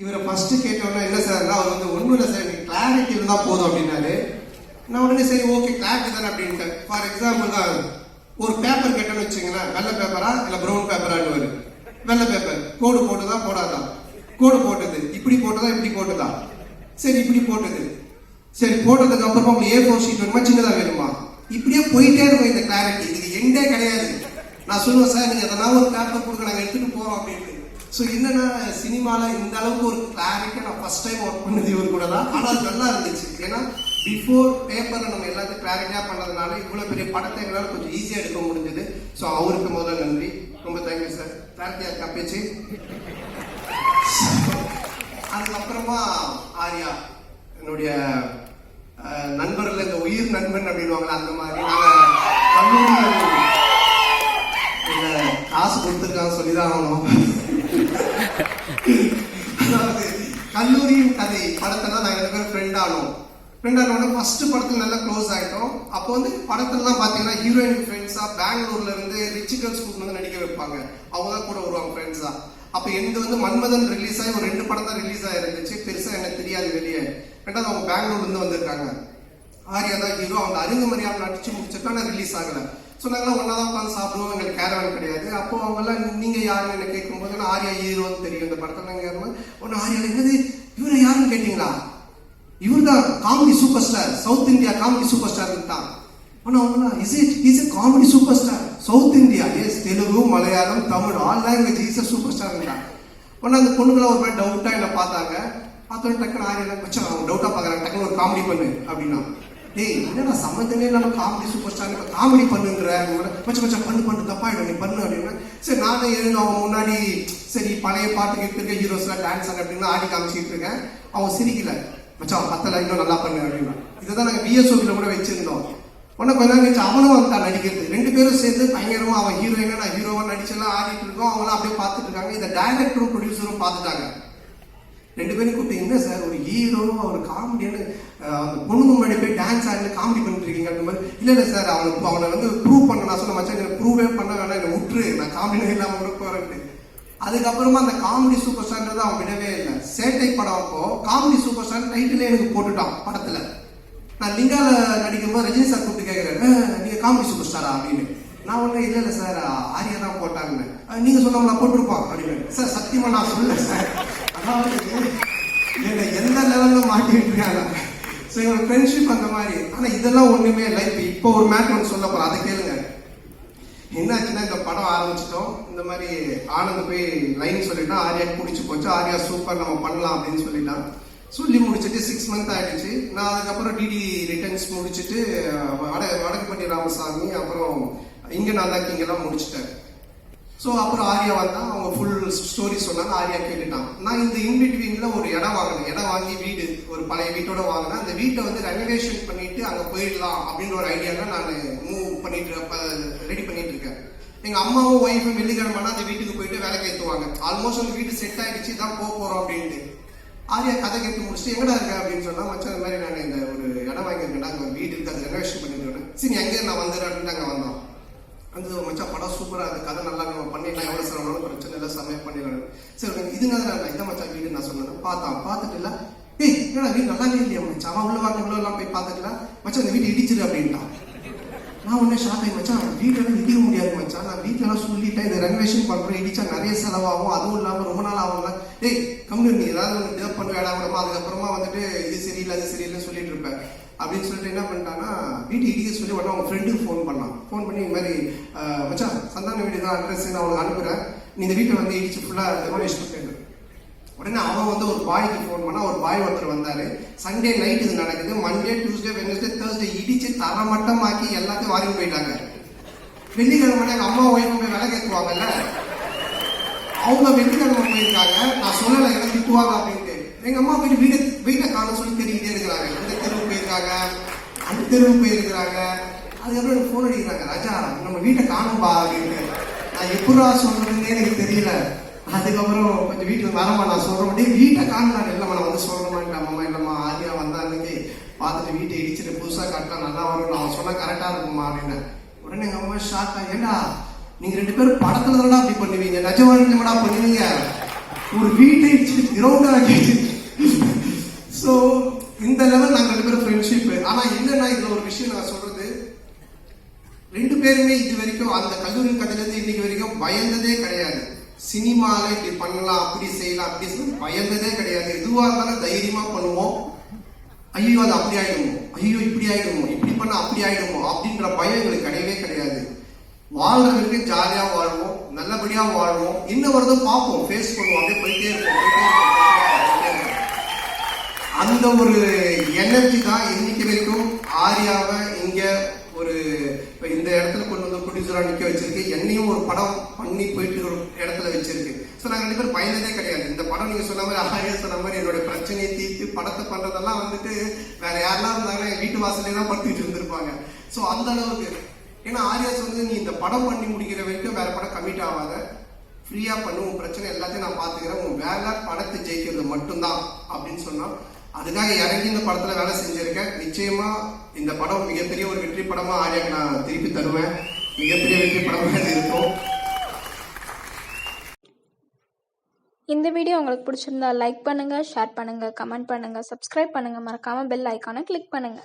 இவரை ஃபர்ஸ்ட் கேட்டோன்னா என்ன சார்னா அவர் வந்து ஒன்றும் இல்லை சார் எனக்கு கிளாரிட்டி இருந்தால் போதும் அப்படின்னாரு. நான் உடனே சரி ஓகே கிளாரிட்டி தானே அப்படின்ட்டேன். ஃபார் எக்ஸாம்பிள் தான் ஒரு பேப்பர் கேட்டோன்னு வச்சுங்களேன், வெள்ளை பேப்பரா இல்லை ப்ரௌன் பேப்பரான்னு வரும். வெள்ளை பேப்பர் கோடு போட்டுதா போடாதான், கோடு போட்டது இப்படி போட்டதா இப்படி போட்டதா, சரி இப்படி போட்டது, சரி போட்டதுக்கு அப்புறமா உங்களுக்கு A4 ஷீட் வேணுமா சின்னதாக வேணுமா, இப்படியே போயிட்டே இருக்கும் இந்த கிளாரிட்டி. இதுக்கு எண்டே கிடையாது. நான் சொல்லுவேன் சார் நீங்கள் எதனா ஒரு பேப்பர் கொடுக்க நாங்கள் எடுத்துகிட்டு போகிறோம் அப்படின்ட்டு. ஸோ என்னன்னா சினிமாவில் இந்த அளவுக்கு ஒரு கிளாரிட்டியாக நான் ஃபர்ஸ்ட் டைம் ஒர்க் பண்ணது இவர் கூட தான். ஆனால் அது நல்லா இருந்துச்சு. ஏன்னா பிஃபோர் பேப்பரில் நம்ம எல்லாத்தையும் கிளாரிட்டியாக பண்ணதுனால இவ்வளோ பெரிய படத்தை எங்களால் கொஞ்சம் ஈஸியாக எடுக்க முடிஞ்சது. ஸோ அவருக்கு முதல்ல நன்றி, ரொம்ப தேங்க்யூ சார். கிளாரிட்டியா கப்பேச்சு. அதுக்கப்புறமா ஆர்யா என்னுடைய நண்பர்கள், இந்த உயிர் நண்பன் அப்படின்வாங்களா அந்த மாதிரி. நாங்கள் கல்லூரி காசு கொடுத்துருக்காங்க சொல்லிதான் ஆகணும். அதாவது கல்லூரியின் கதை படத்தெல்லாம் நாங்கள் 2 பேரும் ஃப்ரெண்ட் ஆனோட ஃபர்ஸ்ட் படத்துல நல்லா க்ளோஸ் ஆகிட்டோம். அப்போ வந்து படத்துலலாம் பார்த்தீங்கன்னா ஹீரோயின் ஃப்ரெண்ட்ஸா பெங்களூர்ல இருந்து ரிச் கேர்ள்ஸ் வந்து நடிக்க வைப்பாங்க. அவங்க தான் கூட வருவாங்க ஃப்ரெண்ட்ஸா. அப்போ எனக்கு வந்து மன்மதன் ரிலீஸ் ஆகி ஒரு 2 படம் தான் ரிலீஸ் ஆயிருந்துச்சு. பெருசாக எனக்கு தெரியாது வெளியே. ரெண்டாவது அவங்க பெங்களூர்ல இருந்து வந்திருக்காங்க. ஆர்யா தான் ஹீரோ. அவங்க அறிந்து மரியாதை நடிச்சு முடிச்சுட்டு ஆனால் ரிலீஸ் ஆகலை. ஸோ நாங்களாம் ஒன்றா தான் உட்காந்து சாப்பிடுவோம். எங்களுக்கு கேரவன் கிடையாது. அப்போ அவங்கெல்லாம் நீங்கள் யாருன்னு என்ன கேட்கும்போது நான் ஆர்யா ஹீரோன்னு தெரியும் இந்த படத்தில். நாங்கள் யாருமே ஒன்று ஆர்யா என்னது இவரை யாருன்னு கேட்டிங்களா, இவர் தான் comedy super star, south India comedy super star தான். ஆனால் அவங்களா is a comedy super star south India, yes Telugu Malayalam Tamil all language is a super star தான். ஒன்று அந்த பொண்ணுங்களாம் ஒரு மாதிரி டவுட்டாக என்ன பார்த்தாங்க. பார்த்தோன்னே டக்குன்னு ஆர்யா வச்சா அவங்க டவுட்டாக பார்க்குறாங்க. டக்குன்னு ஒரு காமெடி பண்ணு அப்படின்னா, டேய் என்னடா சம்மந்தமே இல்லாமல் காமெடி சூப்பர் ஸ்டார் இப்போ காமெடி பண்ணுங்கிற மச்சம் பண்ணு தப்பாயிடும் நீ பண்ணு அப்படின்னா. சரி நானே எழுந்து அவங்க முன்னாடி சரி பழைய பாட்டு கேட்டுருக்க ஹீரோஸ்லாம் டான்ஸ் ஆடு அப்படின்னு ஆடி காமிச்சிட்டு இருக்கேன். அவங்க சிரிக்கல, மச்சான் 10 இன்னும் நல்லா பண்ணு அப்படின்னா. இதை தான் நாங்கள் VSOவில் கூட வச்சிருந்தோம். உடனே கொஞ்ச நேரம் கழிச்சு அவனும் வந்துட்டான் நடிக்கிறது. 2 பேரும் சேர்ந்து பயங்கரமா அவன் ஹீரோயினா நான் ஹீரோவா நடிச்செல்லாம் ஆடிட்டு இருக்கோம். அவங்களாம் அப்படியே பார்த்துட்டு இருக்காங்க. இந்த டைரக்டரும் ப்ரொடியூசரும் பார்த்துட்டாங்க. 2 பேரும் கூப்பிட்டு என்ன சார் ஒரு ஹீரோ ஒரு காமெடியான அந்த பொண்ணுங்க முன்னாடி போய் டான்ஸ் ஆடி காமெடி பண்ணிட்டு இருக்கீங்க அந்த மாதிரி. இல்லை சார் அவனை வந்து ப்ரூவ் பண்ண நான் சொன்ன மச்சான் எனக்கு ப்ரூவே பண்ண வேணாம், என்னை விட்டுரு நான் காமெடி இல்லாமல் கூட போறேன்ட்டு. அதுக்கப்புறமா அந்த காமெடி சூப்பர் ஸ்டார்ன்றது அவன் விடவே இல்லை. சேட்டை படம் அப்போ காமெடி சூப்பர் ஸ்டார் டைட்டிலே எனக்கு போட்டுட்டான் படத்துல. நான் லிங்கால நடிக்கும்போது ரஜினி சார் கூப்பிட்டு கேட்குறேன் நீங்க காமெடி சூப்பர் ஸ்டாரா அப்படின்னு. நான் ஒன்றும் இல்லை சார் ஆர்யா தான் போட்டாங்கன்னு. நீங்க சொன்னோம்னா போட்டிருப்பான் அப்படின்னு. சார் சத்தியமா நான் சொல்லல சார். அதாவது என்னை எந்த லெவலில் மாட்டிட்டு இருக்காங்க. ஸோ எங்களோட ஃப்ரெண்ட்ஷிப் அந்த மாதிரி. ஆனால் இதெல்லாம் ஒன்றுமே இல்லை. இப்போ ஒரு மேட்ரு ஒன்று சொல்ல போகிறோம், அதை கேளுங்க. என்னாச்சுன்னா இந்த படம் ஆரம்பிச்சிட்டோம். இந்த மாதிரி ஆனந்த் போய் லைன் சொல்லிட்டா ஆர்யாக்கு பிடிச்சி போச்சு. ஆர்யா சூப்பர் நம்ம பண்ணலாம் அப்படின்னு சொல்லிட்டான். சொல்லி முடிச்சுட்டு 6 மந்த் ஆகிடுச்சு. நான் அதுக்கப்புறம் டிடி ரிட்டர்ன்ஸ் முடிச்சுட்டு வடக்குப்பட்டி ராமசாமி அப்புறம் இங்கே நான் தான் இங்கெல்லாம் முடிச்சுட்டேன். ஸோ அப்புறம் ஆர்யா வந்தான். அவங்க ஃபுல் ஸ்டோரி சொன்னாங்க. ஆர்யா கேட்டுட்டான். நான் இந்த இன்பிட்வீனில் ஒரு இடம் வாங்கினேன். இடம் வாங்கி வீடு ஒரு பழைய வீட்டோட வாங்கினேன். அந்த வீட்டை வந்து ரெனோவேஷன் பண்ணிட்டு அங்கே போயிடலாம் அப்படின்னு ஒரு ஐடியாவில் நான் மூவ் பண்ணிட்டு ரெடி பண்ணிட்டு இருக்கேன். எங்கள் அம்மாவும் ஒய்ஃபும் வெள்ளிக்கிழமைனா அந்த வீட்டுக்கு போயிட்டு வேலை கேத்துவாங்க. ஆல்மோஸ்ட் அந்த வீட்டு செட் ஆகிடுச்சு தான் போகிறோம் அப்படின்ட்டு. ஆர்யா கதை கேட்டு முடிச்சுட்டு எங்கடா இருக்க அப்படின்னு சொன்னா, மச்சான் இந்த மாதிரி நான் இந்த ஒரு இடம் வாங்கியிருக்கேன், அங்கே ஒரு வீடு இருக்கு, அது ரெனோவேஷன் பண்ணிட்டு சரி எங்கே நான் வந்துடுறேன் அப்படின்னு நாங்கள் வந்தோம். அந்த மச்சா படம் சூப்பராக இருக்குது, கதை நல்லா நம்ம பண்ணிடலாம், எவ்வளோ செலவுனாலும் பிரச்சனை இல்லை, சமையல் பண்ணிடலாம். சரி இதுங்க நான் இந்த மச்சா வீடு நான் சொன்னேன். பார்த்துட்டு இல்லை ஏய் என்னடா வீடு நல்லாவே இல்லையா மச்சா, அவன் உள்ள வாங்க உள்ளலாம் போய் பார்த்துக்கலாம் மச்சா இந்த வீடு இடிச்சிரு அப்படின்ட்டான். நான் ஒன்றே ஷாக் ஆகி மச்சான் வீட்டெல்லாம் இடிக்க முடியாது மச்சான், நான் வீட்டிலலாம் சொல்லிட்டேன் இதை ரெனோவேஷன் பண்ணுறேன், இடிச்சா நிறைய செலவாகும், அதுவும் இல்லாமல் ரொம்ப நாள் ஆகும்ல. ஏய் கம்மியூன் நீ ஏதாவது ஒன்று டெவலப் பண்ண வேடா விடமா, அதுக்கப்புறமா வந்துட்டு இது சரியில்லை அது சரியில்லைன்னு சொல்லிட்டு இருப்பேன் அப்படின்னு சொல்லிட்டு என்ன பண்ணிட்டான்னா வீட்டு இடிக்க சொல்லி உடனே அவங்க ஃப்ரெண்டுக்கு ஃபோன் பண்ணான். ஃபோன் பண்ணி இந்த மாதிரி மச்சான் சந்தான வீடு தான் அட்ரஸ் நான் அவனுக்கு அனுப்புகிறேன், நீ இந்த வீட்டை வந்து இடிச்சு ஃபுல்லாக ரெனோவேஷன் பண்ணு. உடனே அவன் வந்து ஒரு பாய்க்கு ஃபோன் பண்ணா, ஒரு பாய் ஒருத்தர் வந்தாரு. சண்டே நைட் இது நடக்குது. மண்டே டியூஸ்டே வெனஸ்டே தேர்ஸ்டே இடிச்சு தரமட்டமாக்கி எல்லாத்தையும் வாங்கி போயிட்டாங்க. வெள்ளிக்கிழமை எங்கள் அம்மா ஒய்ஃபு போய் வேலை கேட்குவாங்கல்ல, அவங்க வெள்ளிக்கிழமை போயிருக்காங்க. நான் சொல்லலை எனக்கு திட்டுவாங்க அப்படின்ட்டு. எங்கள் அம்மா போய் வீட்டை காணும் சொல்லி தெரிவிக்கிட்டே இருக்கிறாங்க. இந்த தெருவு போயிருக்காங்க, அந்த தெருவு போயிருக்கிறாங்க. அதுக்கப்புறம் எனக்கு ஃபோன் அடிக்கிறாங்க, ராஜா நம்ம வீட்டை காணும்பா அப்படின்னு. நான் எப்படா சொல்றதுன்னு எனக்கு தெரியல. அதுக்கப்புறம் கொஞ்சம் வீட்டில் வரமா நான் சொல்கிறேன், வீட்டை காணலாம் இல்லைம்மா நான் வந்து சொல்கிறேன். அம்மா இல்லைம்மா ஆர்யா வந்தா அன்னைக்கு பார்த்துட்டு வீட்டை இடிச்சுட்டு புதுசாக காட்டலாம் நல்லா வரும், நான் சொன்னால் கரெக்டாக இருக்குமா அப்படின்னு. உடனே எங்கள் அம்மா ஷாக்கா, ஏண்டா நீங்கள் 2 பேரும் படத்துல தானடா அப்படி பண்ணுவீங்க, நிஜ வாழ்க்கையிலடா பண்ணுவீங்க, ஒரு வீட்டை கிரவுண்டா ஸோ இந்த லெவல் நாங்கள் 2 பேரும் ஃப்ரெண்ட்ஷிப். ஆனா என்னன்னா இதுல ஒரு விஷயம் நான் சொல்றது, 2 பேருமே இது வரைக்கும் அந்த கல்லூரி கதையிலிருந்து இன்னைக்கு வரைக்கும் பயந்ததே கிடையாது. சினிமால இப்படி பண்ணலாம், அப்படி செய்யலாம், அப்படி சொல்லி பயந்ததே கிடையாது. எதுவா இருந்தாலும் தைரியமா பண்ணுவோம். ஐயோ அது அப்படி ஆயிடுமோ, ஐயோ இப்படி ஆயிடுமோ, இப்படி பண்ண அப்படி ஆயிடுமோ அப்படின்ற பயம் எங்களுக்கு கிடையவே கிடையாது. வாழ்றதுக்கு ஜாலியா வாழ்வோம், நல்லபடியா வாழ்வோம். இன்னும் வருதும் பார்ப்போம், ஃபேஸ் பண்ணுவோம், அப்படியே போயிட்டே இருப்போம். அந்த ஒரு எனர்ஜி தான் இன்னைக்கு வரைக்கும் ஆர்யாவை இங்க ஒரு இந்த இடத்துல கொண்டு வந்து ப்ரொடியூசரா நிக்க வச்சிருக்கு. என்னையும் ஒரு படம் பண்ணி போயிட்டு ஒரு இடத்துல வச்சிருக்கு. ஸோ நாங்கள் 2 பேரும் பயந்ததே கிடையாது. இந்த படம் நீங்க சொன்ன மாதிரி ஆர்யா சொன்ன மாதிரி என்னுடைய பிரச்சனையை தீர்த்து படத்தை பண்றதெல்லாம் வந்துட்டு வேற யாரெல்லாம் இருந்தாங்கன்னா என் வீட்டு வாசலே தான் படுத்துட்டு இருந்திருப்பாங்க. ஸோ அந்த அளவுக்கு, ஏன்னா ஆர்யா சொன்னது நீ இந்த படம் பண்ணி முடிக்கிற வரைக்கும் வேற படம் கமிட் ஆகாத, ஃப்ரீயா பண்ணு, உன் பிரச்சனை எல்லாத்தையும் நான் பாத்துக்கிறேன், உன் வேலை படத்தை ஜெயிக்கிறது மட்டும்தான் அப்படின்னு சொன்னா அதுக்காக இறங்கி இந்த படத்துல வேலை செஞ்சிருக்கேன். நிச்சயமா இந்த படம் மிகப்பெரிய ஒரு வெற்றி படமா ஆர்யாக்கு நான் திருப்பி தருவேன். மிகப்பெரிய வெற்றி படமா இருக்கும். இந்த வீடியோ உங்களுக்கு பிடிச்சிருந்தா லைக் பண்ணுங்க, ஷேர் பண்ணுங்க, கமெண்ட் பண்ணுங்க, சப்ஸ்கிரைப் பண்ணுங்க, மறக்காம பெல் ஐகானை கிளிக் பண்ணுங்க.